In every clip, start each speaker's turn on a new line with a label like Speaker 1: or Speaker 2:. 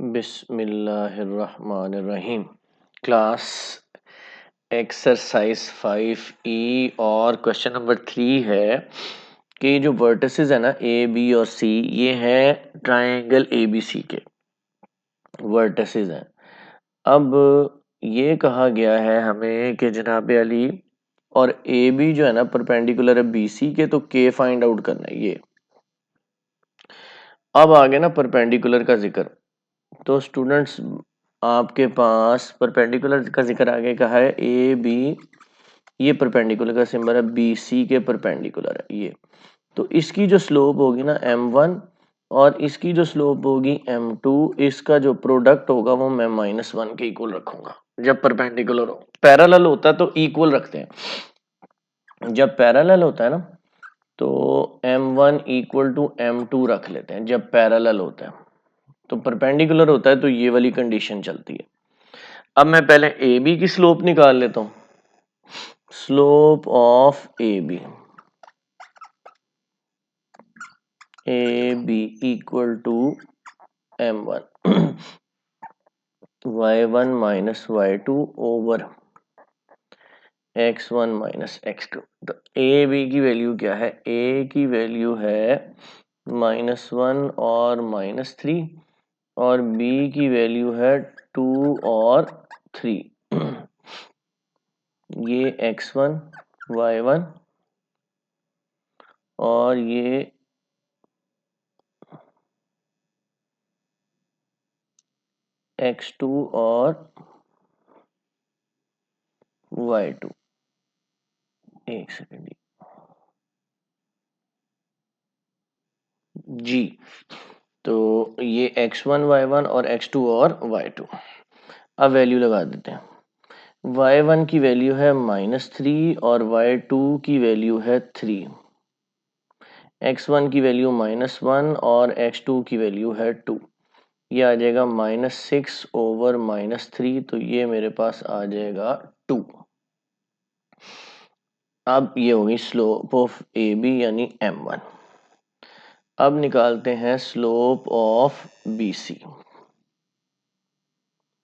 Speaker 1: बिस्मिल्लाहिर्रहमानिर्रहीम। Class exercise 5E और question number 3 है कि जो वर्टिसेस है ना ए बी और सी, ये है ट्रायंगल ABC के वर्टिसेस हैं। अब ये कहा गया है हमें कि जनाब अली और ए बी जो है ना परपेंडिकुलर है BC के, तो के फाइंड आउट करना है। ये अब आगे ना परपेंडिकुलर का जिक्र, तो स्टूडेंट्स आपके पास परपेंडिकुलर का जिक्र आगे कहा है ए बी, ये परपेंडिकुलर का सिंबल है, बी सी के परपेंडिकुलर है ये। तो इसकी जो स्लोप होगी ना M1 और इसकी जो स्लोप होगी M2, इसका जो प्रोडक्ट होगा वो मैं -1 के इक्वल रखूंगा। जब परपेंडिकुलर हो, पैरेलल होता है तो इक्वल रखते हैं। जब पैरेलल होता है ना तो M1 इक्वल टू M2 रख लेते हैं जब पैरेलल होता है। तो परपेंडिकुलर होता है तो ये वाली कंडीशन चलती है। अब मैं पहले ए बी की स्लोप निकाल लेता हूं। Slope of A B equal to M1 y1 minus y2 over x1 minus x2। तो ए बी की वैल्यू क्या है? ए की वैल्यू है -1 और -3 और बी की वैल्यू है 2 और 3। ये x1 y1 और ये x2 और y2। एक सेकेंड जी। तो ये x1 y1 और x2 और y2। अब वैल्यू लगा देते हैं। y1 की वैल्यू है -3 और y2 की वैल्यू है 3। x1 की वैल्यू -1 और x2 की वैल्यू है 2। ये आ जाएगा -6 ओवर -3, तो ये मेरे पास आ जाएगा 2। अब ये होगी स्लोप ऑफ ए बी यानी M1। अब निकालते हैं slope of BC।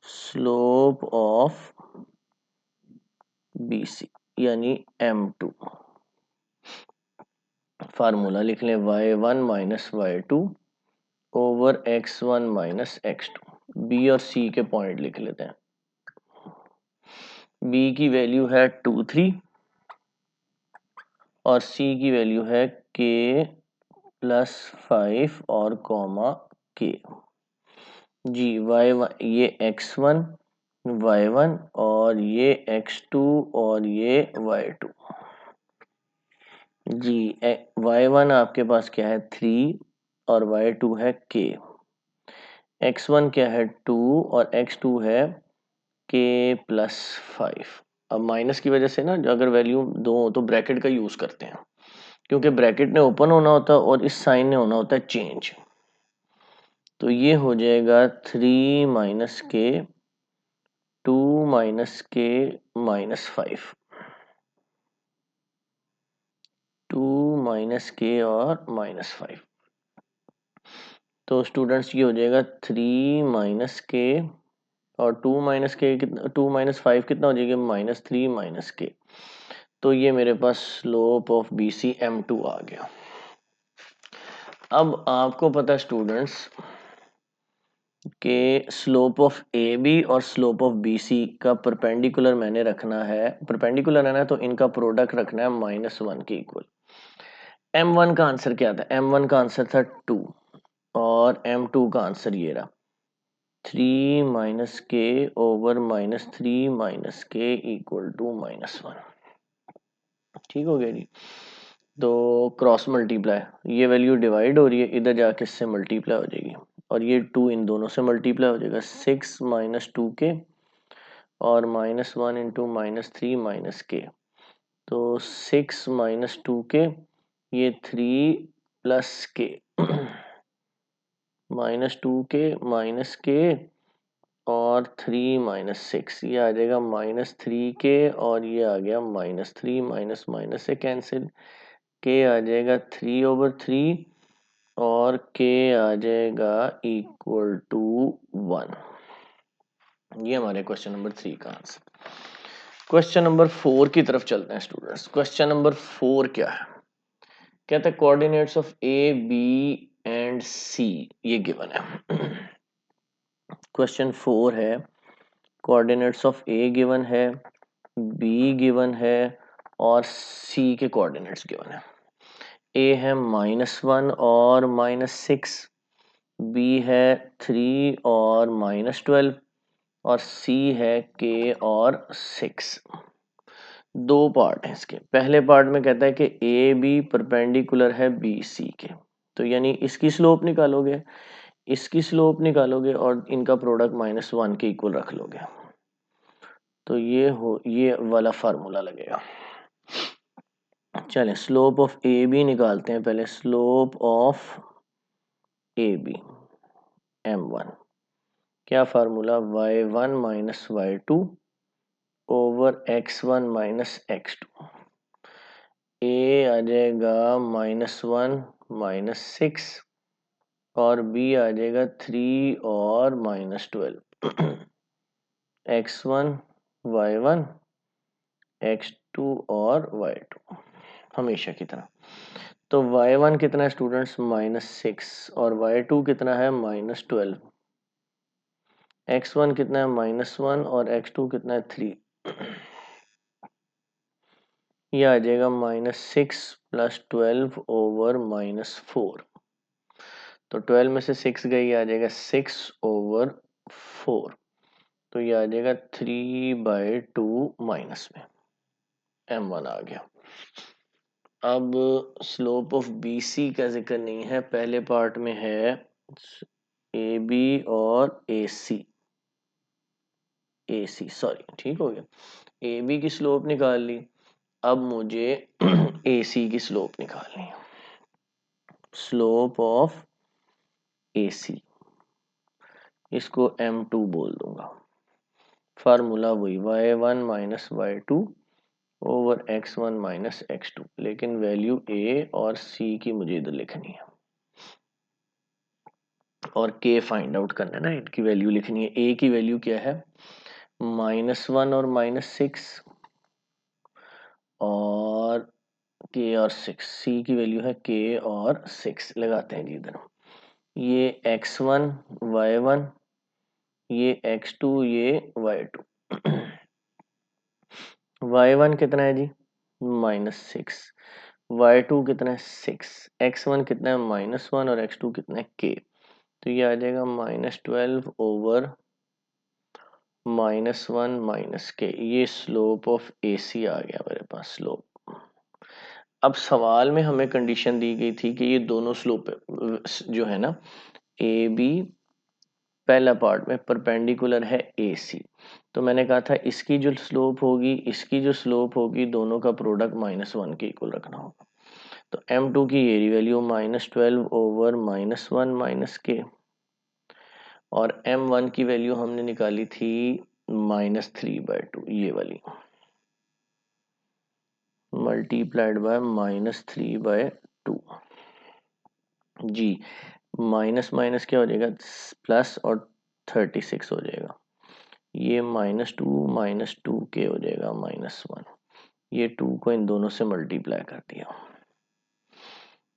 Speaker 1: Slope of BC यानी M2। फार्मूला लिख लें y1 minus y2 over x1 minus x2। B और C के पॉइंट लिख लेते हैं। B की वैल्यू है 2 3 और C की वैल्यू है k प्लस 5 और कॉमा k। जी y1 ये x1 y1 और ये x2 और ये y2। जी y1 आपके पास क्या है 3 और y2 है k। x1 क्या है 2 और x2 है k प्लस 5। अब माइनस की वजह से ना अगर वैल्यू दो हो तो ब्रैकेट का यूज करते हैं, क्योंकि ब्रैकेट ने ओपन होना होता है और इस साइन ने होना होता है चेंज। तो ये हो जाएगा 3 माइनस के 2 माइनस के माइनस 5। 2 माइनस के और -5। तो स्टूडेंट्स ये हो जाएगा 3 माइनस के और 2 माइनस के कितना, 2 माइनस 5 कितना हो जाएगा -3 माइनस के। तो ये मेरे पास स्लोप ऑफ BC M2 आ गया। अब आपको पता है स्टूडेंट्स के स्लोप ऑफ AB और स्लोप ऑफ BC का परपेंडिकुलर मैंने रखना है, परपेंडिकुलर है ना, तो इनका प्रोडक्ट रखना है -1 के इक्वल। M1 का आंसर क्या था? M1 का आंसर था 2 और M2 का आंसर ये रहा 3 माइनस के ओवर -3 माइनस के इक्वल टू -1। ठीक हो गया जी। तो क्रॉस मल्टीप्लाई, ये वैल्यू डिवाइड हो रही है, इधर जाके इससे मल्टीप्लाई हो जाएगी और ये 2 इन दोनों से मल्टीप्लाई हो जाएगा। 6 माइनस 2 के और -1 इंटू -3 माइनस के। तो 6 माइनस 2 के, ये 3 प्लस के -2 के और 3 -6, ये आ जाएगा -3 के और ये आ गया -3 माइनस माइनस से कैंसिल, के आ जाएगा 3/3 और k आ जाएगा इक्वल टू 1। ये हमारे क्वेश्चन नंबर 3 का आंसर। क्वेश्चन नंबर 4 की तरफ चलते हैं स्टूडेंट्स। क्वेश्चन नंबर 4 क्या है? कहते हैं coordinates of A B and C ये गिवन है। क्वेश्चन 4 है, कोऑर्डिनेट्स ऑफ ए गिवन है, बी गिवन है और सी के कोऑर्डिनेट्स गिवन है। ए है -1 और -6, बी है 3 और -12 और सी है k और 6। दो पार्ट हैं इसके। पहले पार्ट में कहता है कि ए बी परपेंडिकुलर है बी सी के, तो यानी इसकी स्लोप निकालोगे, इसकी स्लोप निकालोगे और इनका प्रोडक्ट -1 के इक्वल रख लोगे, तो ये वाला फार्मूला लगेगा। चलें स्लोप ऑफ ए बी निकालते हैं पहले। Slope of A B m1 क्या formula, y1 minus y2 over x1 minus x2। ए आ जाएगा -1 -6 और बी आ जाएगा 3 और -12। x1 y1 x2 और y2 हमेशा की तरह। तो y1 कितना है स्टूडेंट्स, -6 और y2 कितना है -12। x1 कितना है -1 और x2 कितना है 3। ये आ जाएगा -6 + 12 ओवर -4। तो 12 में से 6 गई, आ जाएगा 6 ओवर 4। तो ये आ जाएगा 3/2 माइनस में m1 आ गया। अब स्लोप ऑफ BC का जिक्र नहीं है, पहले पार्ट में है AB और AC सॉरी, ठीक हो गया। AB की स्लोप निकाल ली, अब मुझे AC की स्लोप निकालनी है। स्लोप ऑफ AC इसको m2 बोल दूंगा। फार्मूला वही y1 minus y2 over x1 minus x2, लेकिन वैल्यू A और C की मुझे इधर लिखनी है और K फाइंड आउट करना है ना, इनकी वैल्यू लिखनी है। A की वैल्यू क्या है, -1 और -6 और K और 6। C की वैल्यू है K और 6। लगाते हैं जी इधर, ये x1 y1, ये x2 ये y2। y1 कितना है जी, -6, y2 कितना है 6, x1 कितना है -1 और x2 कितना है k। तो ये आ जाएगा -12 ओवर -1 -k। ये स्लोप ऑफ AC आ गया मेरे पास स्लोप। अब सवाल में हमें कंडीशन दी गई थी कि ये दोनों स्लोप जो है ना AB पहला पार्ट में परपेंडिकुलर है AC, तो मैंने कहा था इसकी जो स्लोप होगी, इसकी जो स्लोप होगी, दोनों का प्रोडक्ट -1 के इक्वल रखना होगा। तो m2 की ये वैल्यू -12 ओवर -1 -k और m1 की वैल्यू हमने निकाली थी -3/2, ये वाली मल्टीप्लाइड बाय -3/2। जी माइनस माइनस क्या हो जाएगा, प्लस और 36 हो जाएगा। ये -2 - 2k हो जाएगा -1। ये 2 को इन दोनों से मल्टीप्लाई कर दिया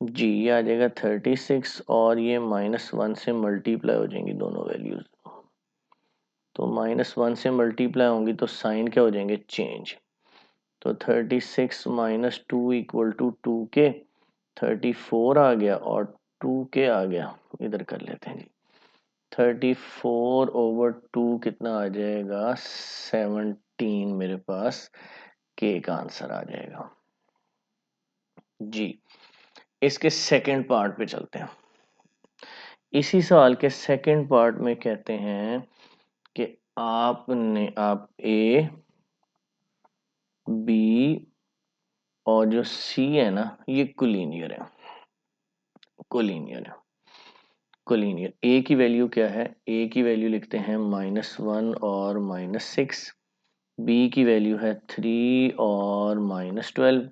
Speaker 1: जी, ये आ जाएगा 36 और ये -1 से मल्टीप्लाई हो जाएंगी दोनों वैल्यूज। तो -1 से मल्टीप्लाई होंगी तो साइन क्या हो जाएंगे, चेंज। तो 36 - 2 = 2k, 34 आ गया और 2k आ गया। इधर कर लेते हैं जी, 34 ओवर 2 कितना आ जाएगा, 17 मेरे पास k का आंसर आ जाएगा जी। इसके सेकंड पार्ट पे चलते हैं। इसी सवाल के सेकंड पार्ट में कहते हैं कि आप A B और जो C है ना, ये कोलिनियर है। कोलिनियर A की वैल्यू क्या है, A की वैल्यू लिखते हैं -1 और -6, B की वैल्यू है 3 और -12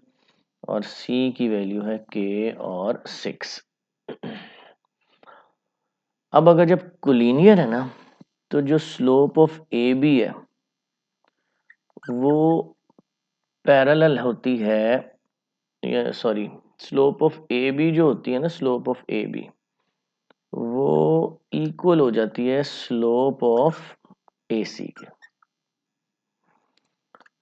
Speaker 1: और C की वैल्यू है K और 6। अब अगर जब कोलिनियर है ना, तो जो स्लोप ऑफ ए बी है वो पैरेलल होती है, या sorry, slope of A B जो होती है ना, स्लोप ऑफ ए बी वो इक्वल हो जाती है स्लोप ऑफ ए सी के,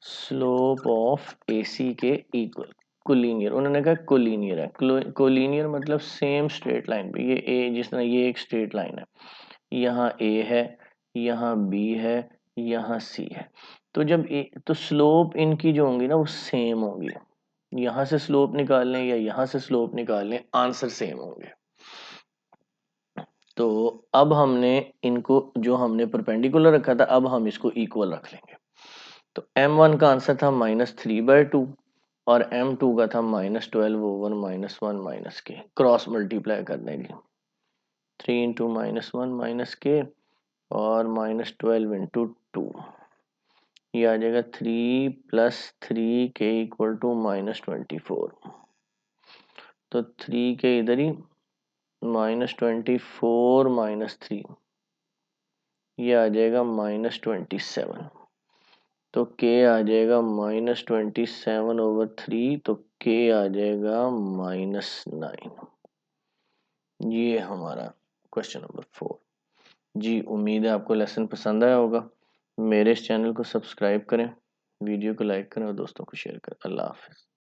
Speaker 1: स्लोप ऑफ ए सी के इक्वल। कोलिनियर, उन्होंने कहा कोलिनियर है, कोलिनियर मतलब सेम स्ट्रेट लाइन पे, ये ए जिस तरह ये एक स्ट्रेट लाइन है, यहाँ ए है, यहाँ बी है, यहाँ सी है, तो जब ए तो स्लोप इनकी जो होंगी ना वो सेम होंगी, यहाँ से स्लोप निकाल लें या यहाँ से स्लोप निकाल लें, आंसर सेम होंगे। तो अब हमने इनको जो हमने परपेंडिकुलर रखा था, अब हम इसको इक्वल रख लेंगे। तो m1 का आंसर था -3/2 और m2 का था -12 ओवर -1 माइनस के, क्रॉस मल्टीप्लाई करने की, 3 इंटू -1 माइनस के और -12 इंटू 2, ये आ जाएगा 3 + 3 के इक्वल टू -24, तो 3 के इधर ही -24 -3, ये आ जाएगा -27, तो k आ जाएगा -27 ओवर 3, तो k आ जाएगा -9। ये हमारा क्वेश्चन नंबर 4। जी उम्मीद है आपको लेसन पसंद आया होगा। मेरे इस चैनल को सब्सक्राइब करें, वीडियो को लाइक करें और दोस्तों को शेयर करें। अल्लाह हाफिज़।